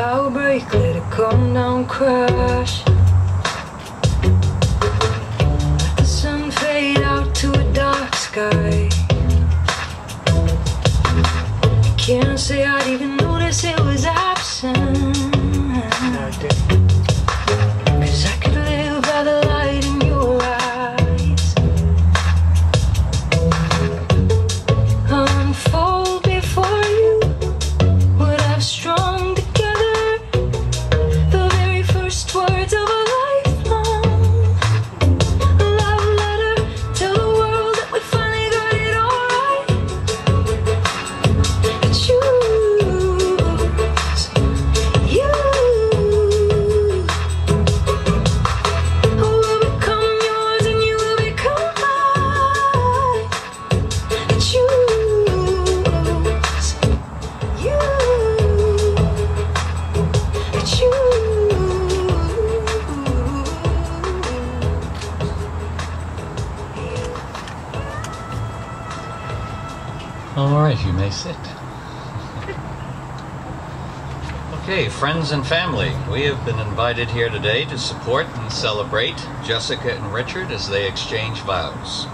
power break, let it come down, crash. Let the sun fade out to a dark sky. Can't say I'd even notice it was absent. 'Cause I could live by the light in your eyes. Unfold before you what I've strung together. The very first words of a lifelong love letter. Tell the world that we finally got it all right. Choose you. I will become yours and you will become mine. Choose you. All right, you may sit. Okay, friends and family, we have been invited here today to support and celebrate Jessica and Richard as they exchange vows.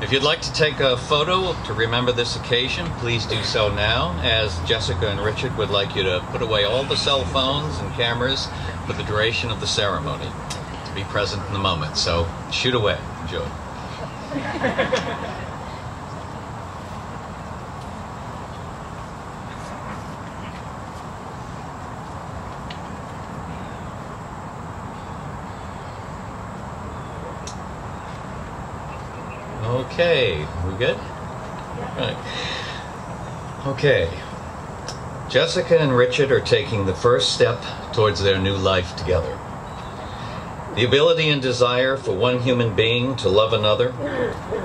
If you'd like to take a photo to remember this occasion, please do so now, as Jessica and Richard would like you to put away all the cell phones and cameras for the duration of the ceremony, to be present in the moment. So shoot away. Enjoy. Okay, we good? Right. Okay. Jessica and Richard are taking the first step towards their new life together. The ability and desire for one human being to love another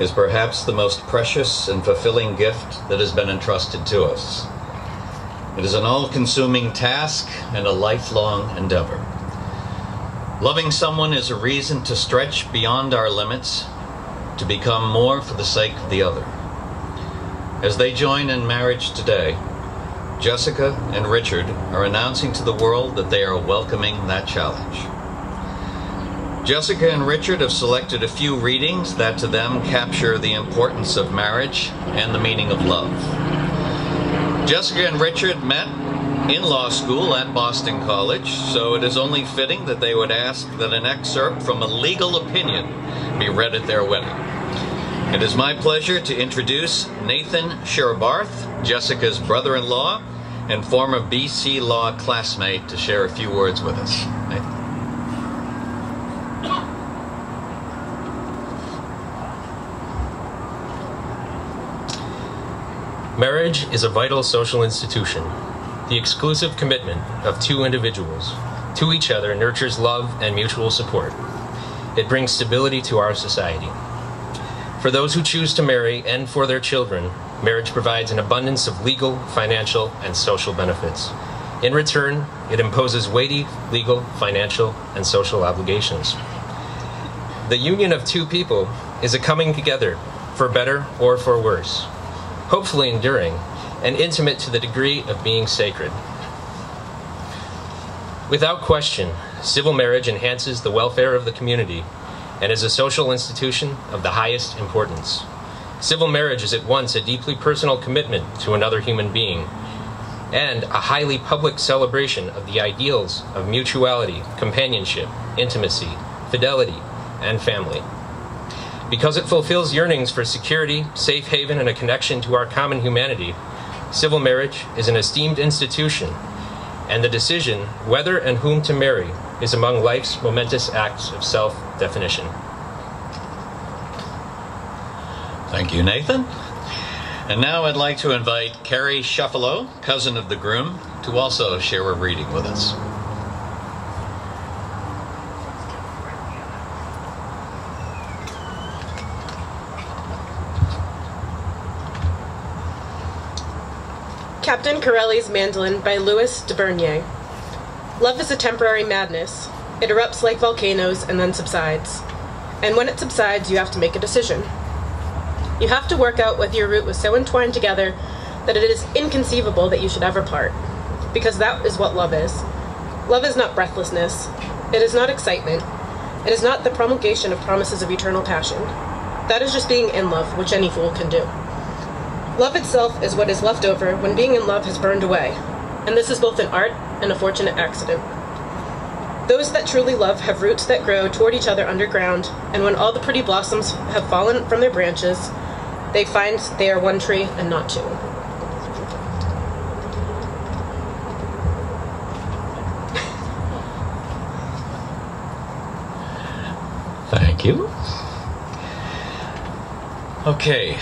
is perhaps the most precious and fulfilling gift that has been entrusted to us. It is an all-consuming task and a lifelong endeavor. Loving someone is a reason to stretch beyond our limits, to become more for the sake of the other. As they join in marriage today, Jessica and Richard are announcing to the world that they are welcoming that challenge. Jessica and Richard have selected a few readings that to them capture the importance of marriage and the meaning of love. Jessica and Richard met in law school at Boston College, so it is only fitting that they would ask that an excerpt from a legal opinion be read at their wedding. It is my pleasure to introduce Nathan Sherbarth, Jessica's brother-in-law and former BC Law classmate, to share a few words with us. Nathan. Marriage is a vital social institution. The exclusive commitment of two individuals to each other nurtures love and mutual support. It brings stability to our society. For those who choose to marry and for their children, marriage provides an abundance of legal, financial, and social benefits. In return, it imposes weighty legal, financial, and social obligations. The union of two people is a coming together, for better or for worse, hopefully enduring, and intimate to the degree of being sacred. Without question, civil marriage enhances the welfare of the community and is a social institution of the highest importance. Civil marriage is at once a deeply personal commitment to another human being and a highly public celebration of the ideals of mutuality, companionship, intimacy, fidelity, and family. Because it fulfills yearnings for security, safe haven, and a connection to our common humanity, civil marriage is an esteemed institution, and the decision whether and whom to marry is among life's momentous acts of self-definition. Thank you, Nathan. And now I'd like to invite Carrie Shuffalo, cousin of the groom, to also share a reading with us. Captain Corelli's Mandolin by Louis de Bernier. Love is a temporary madness. It erupts like volcanoes and then subsides. And when it subsides, you have to make a decision. You have to work out whether your root was so entwined together that it is inconceivable that you should ever part. because that is what love is. Love is not breathlessness. It is not excitement. It is not the promulgation of promises of eternal passion. That is just being in love, which any fool can do. Love itself is what is left over when being in love has burned away, and this is both an art and a fortunate accident. Those that truly love have roots that grow toward each other underground, and when all the pretty blossoms have fallen from their branches, they find they are one tree and not two. Thank you. Okay,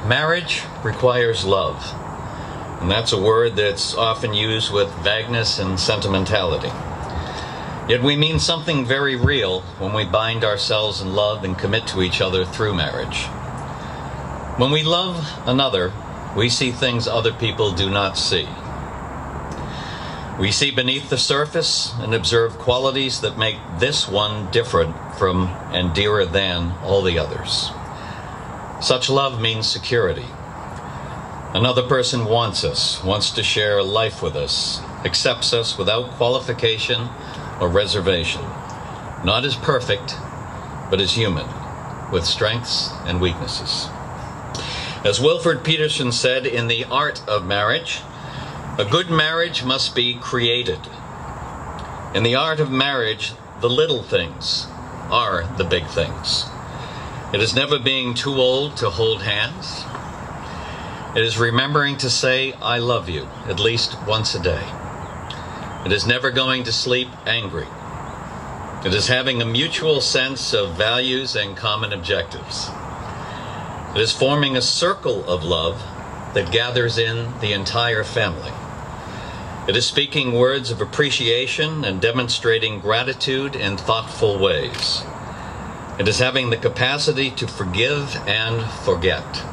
marriage requires love. And that's a word that's often used with vagueness and sentimentality. Yet we mean something very real when we bind ourselves in love and commit to each other through marriage. When we love another, we see things other people do not see. We see beneath the surface and observe qualities that make this one different from and dearer than all the others. Such love means security. Another person wants us, wants to share life with us, accepts us without qualification or reservation, not as perfect, but as human, with strengths and weaknesses. As Wilfred Peterson said in The Art of Marriage, a good marriage must be created. In the art of marriage, the little things are the big things. It is never being too old to hold hands. It is remembering to say, I love you, at least once a day. It is never going to sleep angry. It is having a mutual sense of values and common objectives. It is forming a circle of love that gathers in the entire family. It is speaking words of appreciation and demonstrating gratitude in thoughtful ways. It is having the capacity to forgive and forget.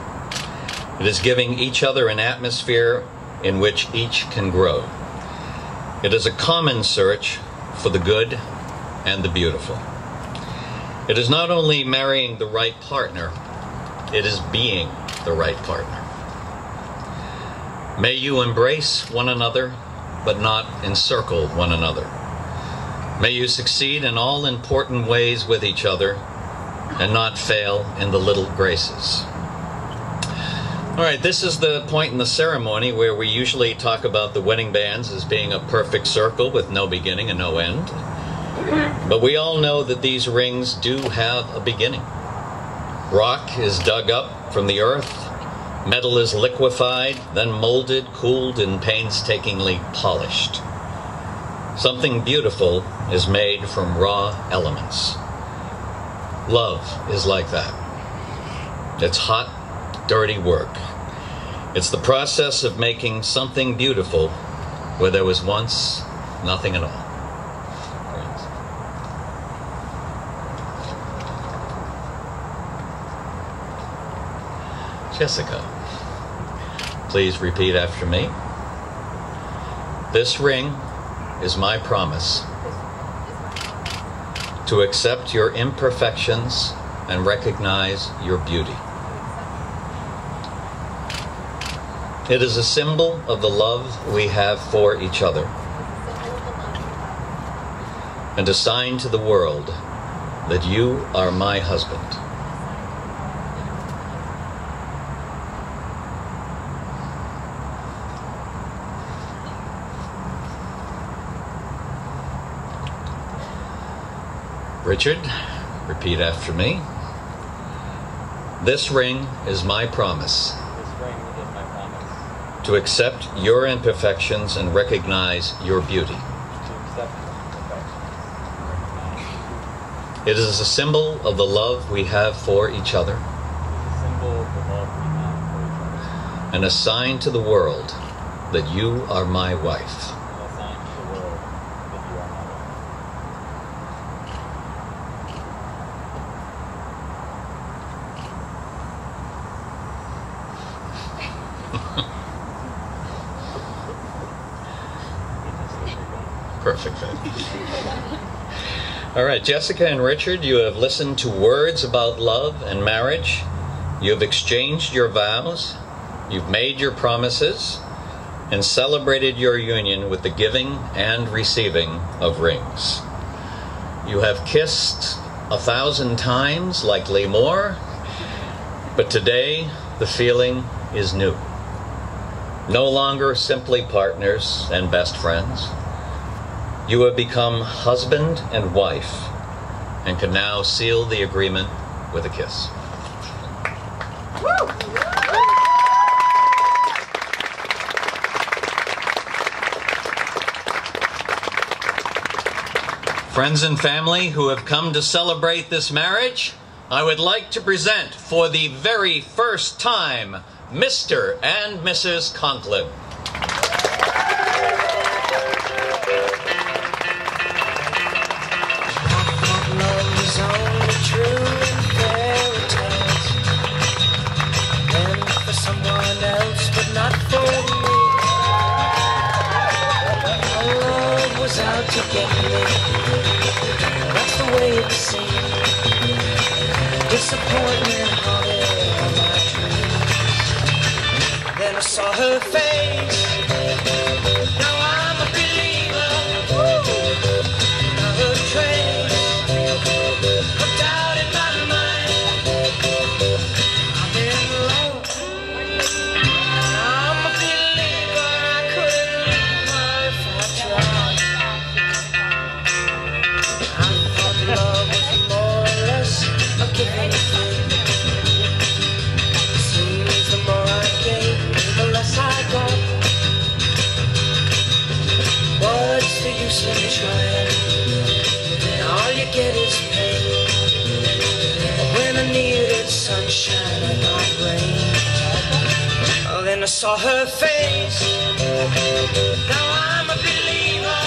It is giving each other an atmosphere in which each can grow. It is a common search for the good and the beautiful. It is not only marrying the right partner, it is being the right partner. May you embrace one another, but not encircle one another. May you succeed in all important ways with each other and not fail in the little graces. All right, this is the point in the ceremony where we usually talk about the wedding bands as being a perfect circle with no beginning and no end. But we all know that these rings do have a beginning. Rock is dug up from the earth, metal is liquefied, then molded, cooled, and painstakingly polished. Something beautiful is made from raw elements. Love is like that. It's hot, dirty work. It's the process of making something beautiful where there was once nothing at all. Jessica, please repeat after me. This ring is my promise to accept your imperfections and recognize your beauty. It is a symbol of the love we have for each other and a sign to the world that you are my husband. Richard, repeat after me. This ring is my promise. This ring is my promise. To accept your imperfections and recognize your beauty. To accept your imperfections and recognize. It is a symbol of the love we have for each other. It is a symbol of the love we have for each other. And a sign to the world that you are my wife. And a sign to the world that you are my wife. Perfect fit. All right, Jessica and Richard, you have listened to words about love and marriage. You have exchanged your vows. You've made your promises. and celebrated your union with the giving and receiving of rings. You have kissed 1,000 times, likely more, but today the feeling is new. No longer simply partners and best friends. You have become husband and wife and can now seal the agreement with a kiss. Friends and family who have come to celebrate this marriage, I would like to present for the very first time, Mr. and Mrs. Conklin. Love is only true in fairy tales, meant for someone else, but not for me. Our love was out to get me. That's the way it seemed. Disappointment haunted all my dreams. Then I saw her face. Now I'm a believer. Not a trace of doubt in my mind. I'm in love. I'm a believer. I couldn't leave her if I tried. I thought love was more or less a giving thing. Seems the more I gave, the less I got. What's the use in trying? And all you get is pain. When I needed sunshine and not rain. Oh, then I saw her face. Now I'm a believer.